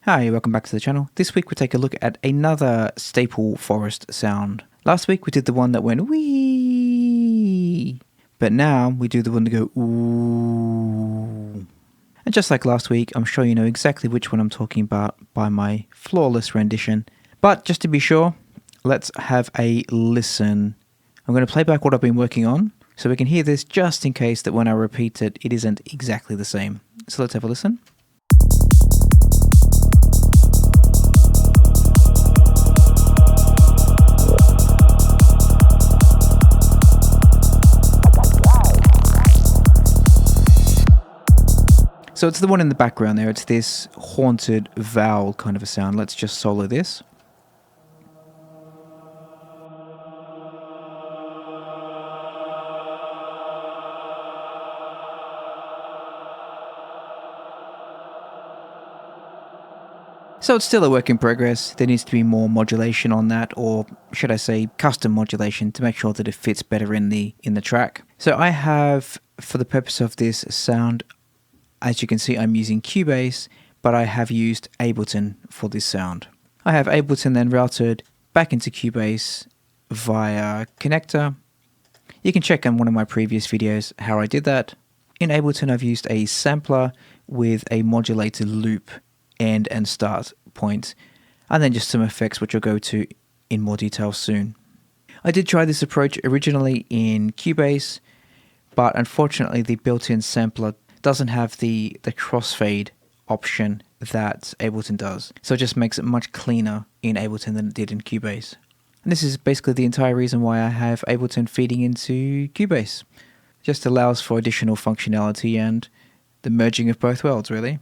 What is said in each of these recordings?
Hi, welcome back to the channel. This week we take a look at another staple forest sound. Last week we did the one that went wee, but now we do the one that go ooh. And just like last week, I'm sure you know exactly which one I'm talking about by my flawless rendition. But just to be sure, let's have a listen. I'm going to play back what I've been working on so we can hear this just in case that when I repeat it, it isn't exactly the same. So let's have a listen. So it's the one in the background there. It's this haunted vowel kind of a sound. Let's just solo this. So it's still a work in progress. There needs to be more modulation on that, or should I say custom modulation, to make sure that it fits better in the track. So I have, for the purpose of this sound, as you can see, I'm using Cubase, but I have used Ableton for this sound. I have Ableton then routed back into Cubase via connector. You can check on one of my previous videos how I did that. In Ableton, I've used a sampler with a modulated loop end and start point, and then just some effects which I'll go to in more detail soon. I did try this approach originally in Cubase, but unfortunately the built-in sampler doesn't have the crossfade option that Ableton does. So it just makes it much cleaner in Ableton than it did in Cubase. And this is basically the entire reason why I have Ableton feeding into Cubase. It just allows for additional functionality and the merging of both worlds, really.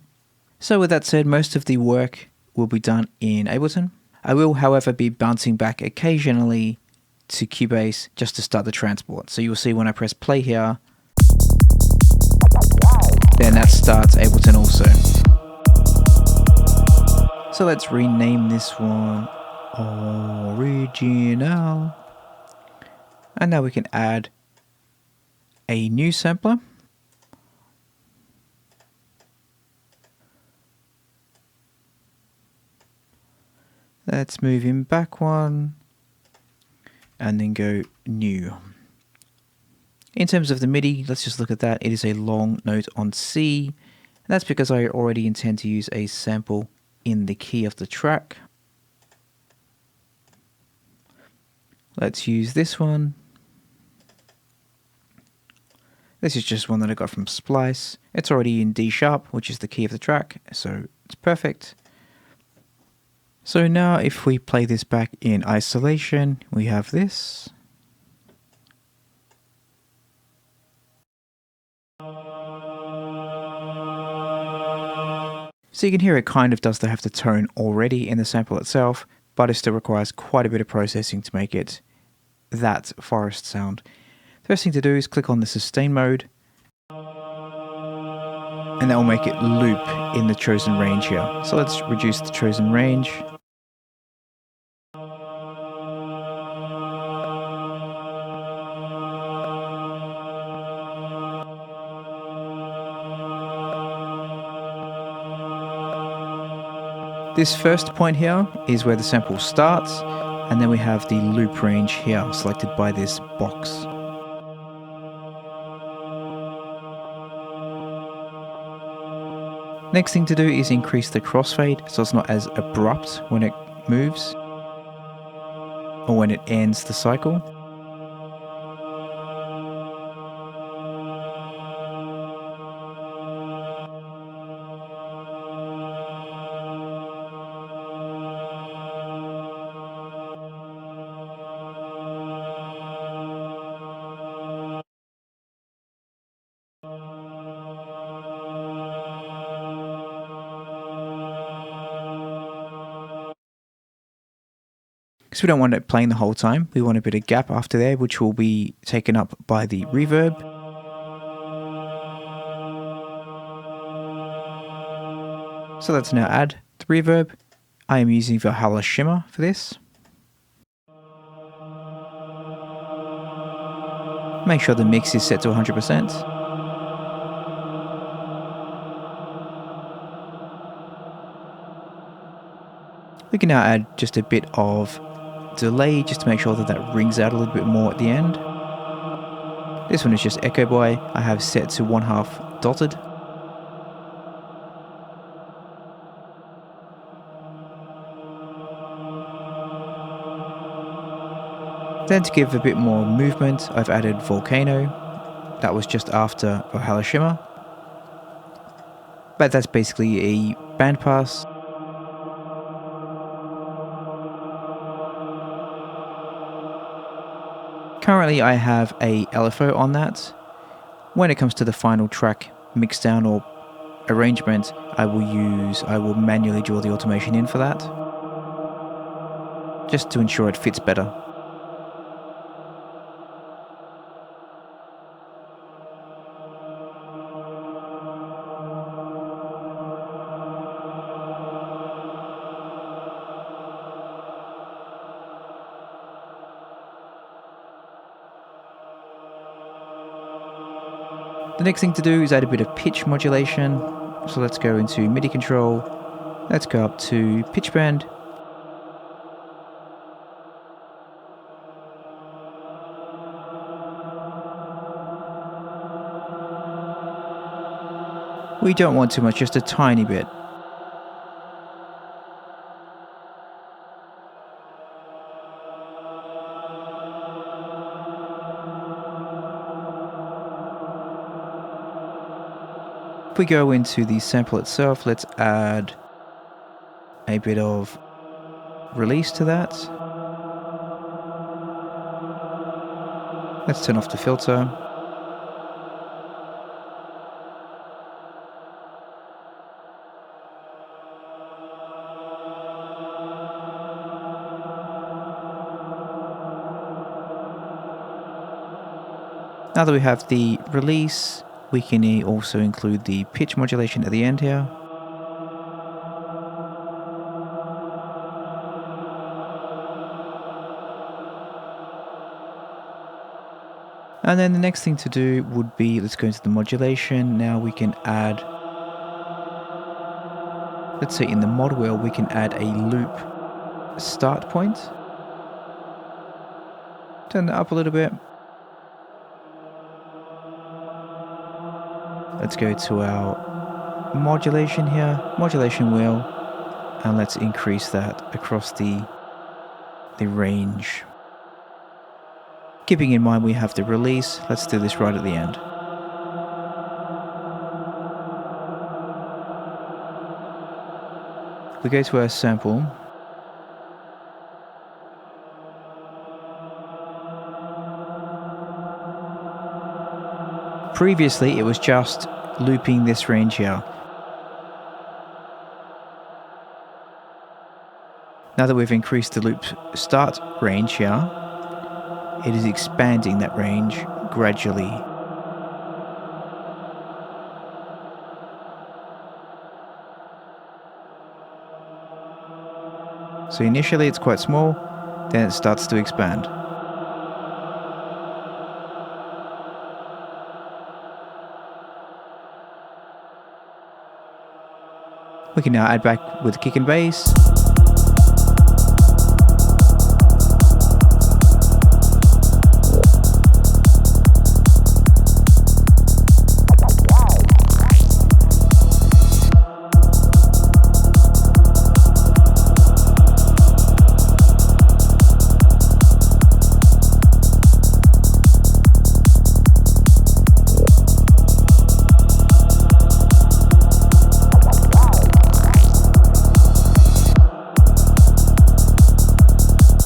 So with that said, most of the work will be done in Ableton. I will, however, be bouncing back occasionally to Cubase just to start the transport. So you'll see when I press play here, then that starts Ableton also. So let's rename this one Original. And now we can add a new sampler. Let's move him back one and then go new. In terms of the MIDI, let's just look at that. It is a long note on C. And that's because I already intend to use a sample in the key of the track. Let's use this one. This is just one that I got from Splice. It's already in D sharp, which is the key of the track, so it's perfect. So now if we play this back in isolation, we have this. So you can hear it kind of does have the tone already in the sample itself, but it still requires quite a bit of processing to make it that forest sound. The first thing to do is click on the sustain mode, and that will make it loop in the chosen range here. So let's reduce the chosen range. This first point here is where the sample starts, and then we have the loop range here selected by this box. Next thing to do is increase the crossfade so it's not as abrupt when it moves or when it ends the cycle. Because we don't want it playing the whole time, we want a bit of gap after there, which will be taken up by the reverb. So let's now add the reverb. I am using Valhalla Shimmer for this. Make sure the mix is set to 100%. We can now add just a bit of delay just to make sure that that rings out a little bit more at the end. This one is just Echo Boy. I have set to 1/2 dotted. Then to give a bit more movement, I've added Volcano. That was just after Valhalla Shimmer. But that's basically a bandpass. Currently I have a LFO on that. When it comes to the final track mixdown or arrangement, I will manually draw the automation in for that, just to ensure it fits better. The next thing to do is add a bit of pitch modulation. So let's go into MIDI control. Let's go up to pitch bend. We don't want too much, just a tiny bit. If we go into the sample itself, let's add a bit of release to that. Let's turn off the filter. Now that we have the release, we can also include the pitch modulation at the end here. And then the next thing to do would be, let's go into the modulation. Now we can add, let's say in the mod wheel, we can add a loop start point. Turn that up a little bit. Let's go to our modulation here, modulation wheel, and let's increase that across the range. Keeping in mind we have the release, let's do this right at the end. We go to our sample. Previously it was just looping this range here. Now that we've increased the loop start range here, it is expanding that range gradually. So initially it's quite small, then it starts to expand. We can now add back with kick and bass.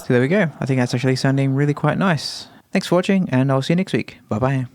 So there we go. I think that's actually sounding really quite nice. Thanks for watching, and I'll see you next week. Bye bye.